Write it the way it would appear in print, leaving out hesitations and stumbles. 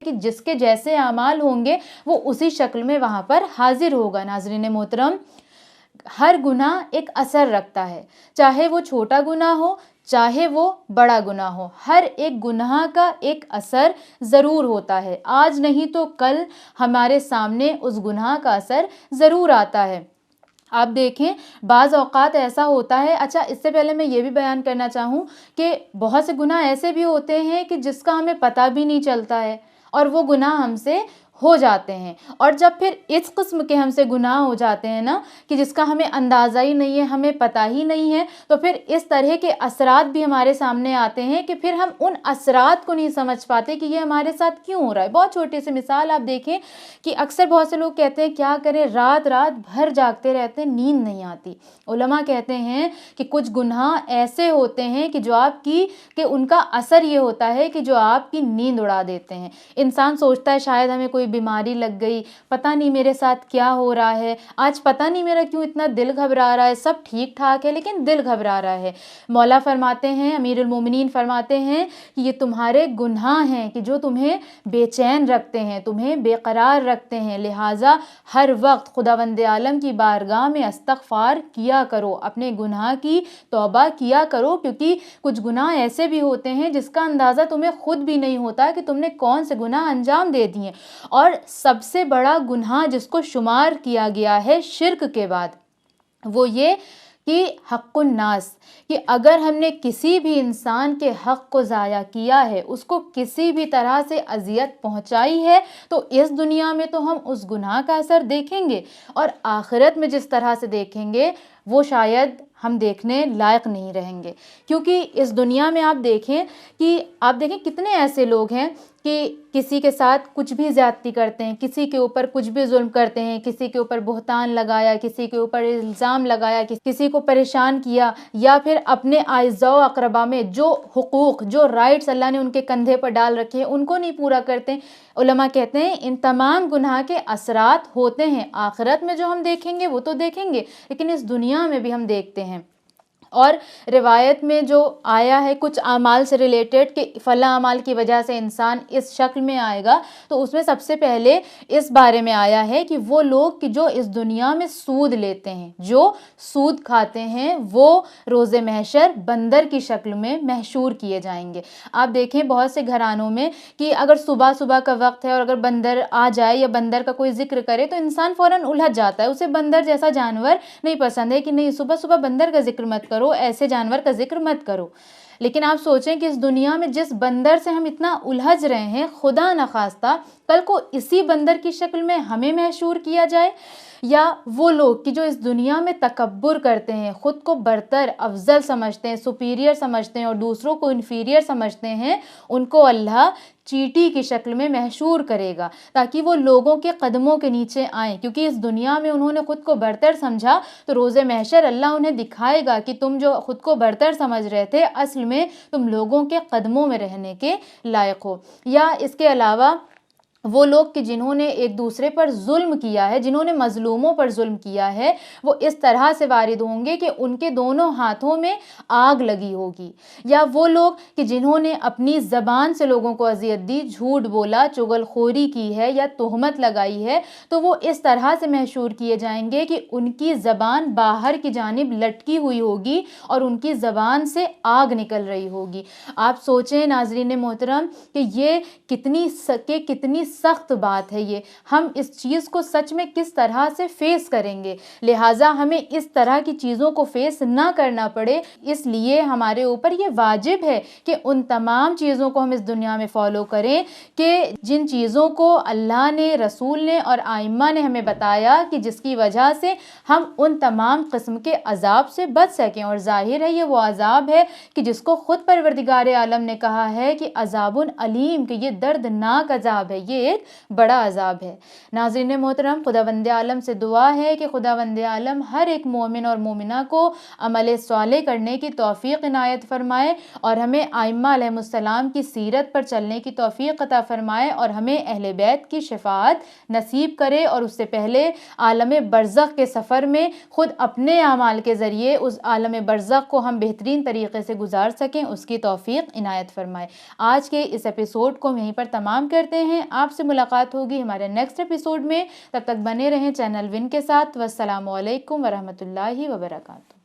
کہ جس کے جیسے اعمال ہوں گے وہ اسی شکل میں وہاں پر حاضر ہوگا۔ ناظرین محترم، ہر گناہ ایک اثر رکھتا ہے، چاہے وہ چھوٹا گناہ ہو چاہے وہ بڑا گناہ ہو، ہر ایک گناہ کا ایک اثر ضرور ہوتا ہے۔ آج نہیں تو کل ہمارے سامنے اس گناہ کا اثر ضرور آتا ہے۔ آپ دیکھیں بعض اوقات ایسا ہوتا ہے، اچھا اس سے پہلے میں یہ بھی بیان کرنا چاہوں کہ بہت سے گناہ ایسے بھی ہوتے ہیں کہ جس کا ہمیں پتہ بھی نہیں چلتا ہے اور وہ گناہ ہم سے ہو جاتے ہیں، اور جب پھر اس قسم کے ہم سے گناہ ہو جاتے ہیں نا کہ جس کا ہمیں اندازہ ہی نہیں ہے، ہمیں پتہ ہی نہیں ہے، تو پھر اس طرح کے اثرات بھی ہمارے سامنے آتے ہیں کہ پھر ہم ان اثرات کو نہیں سمجھ پاتے کہ یہ ہمارے ساتھ کیوں ہو رہا ہے۔ بہت چھوٹی سی مثال آپ دیکھیں کہ اکثر بہت سے لوگ کہتے ہیں کیا کریں، رات بھر جاگتے رہتے ہیں، نیند نہیں آتی۔ علماء کہتے ہیں کہ کچھ گناہ ایسے ہوتے ہیں کہ ان کا اثر یہ ہوتا ہے کہ جو آپ کی نیند اڑا دیتے ہیں۔ انسان سوچتا ہے شاید ہمیں کوئی بیماری لگ گئی، پتہ نہیں میرے ساتھ کیا ہو رہا ہے، آج پتہ نہیں میرا کیوں اتنا دل گھبرا رہا ہے، سب ٹھیک ٹھاک ہے لیکن دل گھبرا رہا ہے۔ مولا فرماتے ہیں، امیر المومنین فرماتے ہیں کہ یہ تمہارے گناہ ہیں کہ جو تمہیں بے چین رکھتے ہیں، تمہیں بے قرار رکھتے ہیں، لہٰذا ہر وقت خداوند عالم کی بارگاہ میں استغفار کیا کرو، اپنے گناہ کی توبہ کیا کرو، کیونکہ کچھ گناہ ایسے بھی ہوتے ہیں جس کا اندازہ تمہیں خود بھی نہیں ہوتا کہ تم نے کون سے گناہ انجام دے دیے۔ اور سب سے بڑا گناہ جس کو شمار کیا گیا ہے شرک کے بعد، وہ یہ کہ حق الناس، کہ اگر ہم نے کسی بھی انسان کے حق کو ضائع کیا ہے، اس کو کسی بھی طرح سے اذیت پہنچائی ہے، تو اس دنیا میں تو ہم اس گناہ کا اثر دیکھیں گے، اور آخرت میں جس طرح سے دیکھیں گے وہ شاید ہم دیکھنے لائق نہیں رہیں گے۔ کیونکہ اس دنیا میں آپ دیکھیں کتنے ایسے لوگ ہیں کہ کسی کے ساتھ کچھ بھی زیادتی کرتے ہیں، کسی کے اوپر کچھ بھی ظلم کرتے ہیں، کسی کے اوپر بہتان لگایا، کسی کے اوپر الزام لگایا، کسی کو پریشان کیا، یا پھر اپنے اعزاء و اقربا میں جو حقوق، جو رائٹس اللہ نے ان کے کندھے پر ڈال رکھے ہیں ان کو نہیں پورا کرتے۔ علماء کہتے ہیں ان تمام گناہ کے اثرات ہوتے ہیں، آخرت میں جو ہم دیکھیں گے وہ تو دیکھیں گے لیکن اس دنیا میں بھی ہم دیکھتے ہیں۔ اور روایت میں جو آیا ہے کچھ اعمال سے ریلیٹڈ کہ فلاں اعمال کی وجہ سے انسان اس شکل میں آئے گا، تو اس میں سب سے پہلے اس بارے میں آیا ہے کہ وہ لوگ کہ جو اس دنیا میں سود لیتے ہیں، جو سود کھاتے ہیں، وہ روز محشر بندر کی شکل میں محشور کیے جائیں گے۔ آپ دیکھیں بہت سے گھرانوں میں کہ اگر صبح کا وقت ہے اور اگر بندر آ جائے یا بندر کا کوئی ذکر کرے تو انسان فوراً الجھ جاتا ہے، اسے بندر جیسا جانور نہیں پسند ہے کہ نہیں صبح بندر کا ذکر مت کرو، ایسے جانور کا ذکر مت کرو۔ لیکن آپ سوچیں کہ اس دنیا میں جس بندر سے ہم اتنا الجھ رہے ہیں، خدا نخواستہ کل کو اسی بندر کی شکل میں ہمیں محشور کیا جائے۔ یا وہ لوگ کہ جو اس دنیا میں تکبر کرتے ہیں، خود کو برتر افضل سمجھتے ہیں، سپیریئر سمجھتے ہیں اور دوسروں کو انفیریئر سمجھتے ہیں، ان کو اللہ چیٹی کی شکل میں محشور کرے گا تاکہ وہ لوگوں کے قدموں کے نیچے آئیں، کیونکہ اس دنیا میں انہوں نے خود کو برتر سمجھا تو روز محشر اللہ انہیں دکھائے گا کہ تم جو خود کو برتر سمجھ رہے تھے اصل میں تم لوگوں کے قدموں میں رہنے کے لائق ہو۔ یا اس کے علاوہ وہ لوگ کہ جنہوں نے ایک دوسرے پر ظلم کیا ہے، جنہوں نے مظلوموں پر ظلم کیا ہے، وہ اس طرح سے وارد ہوں گے کہ ان کے دونوں ہاتھوں میں آگ لگی ہوگی۔ یا وہ لوگ کہ جنہوں نے اپنی زبان سے لوگوں کو اذیت دی، جھوٹ بولا، چغل خوری کی ہے یا تہمت لگائی ہے، تو وہ اس طرح سے محشور کیے جائیں گے کہ ان کی زبان باہر کی جانب لٹکی ہوئی ہوگی اور ان کی زبان سے آگ نکل رہی ہوگی۔ آپ سوچیں ناظرین محترم کہ یہ کتنی سخت بات ہے، یہ ہم اس چیز کو سچ میں کس طرح سے فیس کریں گے۔ لہٰذا ہمیں اس طرح کی چیزوں کو فیس نہ کرنا پڑے، اس لیے ہمارے اوپر یہ واجب ہے کہ ان تمام چیزوں کو ہم اس دنیا میں فالو کریں کہ جن چیزوں کو اللہ نے، رسول نے اور ائمہ نے ہمیں بتایا کہ جس کی وجہ سے ہم ان تمام قسم کے عذاب سے بچ سکیں۔ اور ظاہر ہے یہ وہ عذاب ہے کہ جس کو خود پروردگار عالم نے کہا ہے کہ عذاب علیم، کہ یہ دردناک عذاب ہے، یہ یہ ایک بڑا عذاب ہے۔ ناظرین محترم، خداوند عالم سے دعا ہے کہ خداوند عالم ہر ایک مومن اور مومنہ کو عمل صالح کرنے کی توفیق عنایت فرمائے اور ہمیں ائمہ علیہم السلام کی سیرت پر چلنے کی توفیق عطا فرمائے اور ہمیں اہل بیت کی شفاعت نصیب کرے، اور اس سے پہلے عالم برزخ کے سفر میں خود اپنے اعمال کے ذریعے اس عالم برزخ کو ہم بہترین طریقے سے گزار سکیں، اس کی توفیق عنایت فرمائے۔ آج کے اس ایپیسوڈ کو ہم یہیں پر تمام کرتے ہیں۔ آپ سے ملاقات ہوگی ہمارے نیکسٹ ایپیسوڈ میں، تب تک بنے رہیں چینل ون کے ساتھ۔ والسلام علیکم ورحمۃ اللہ وبرکاتہ۔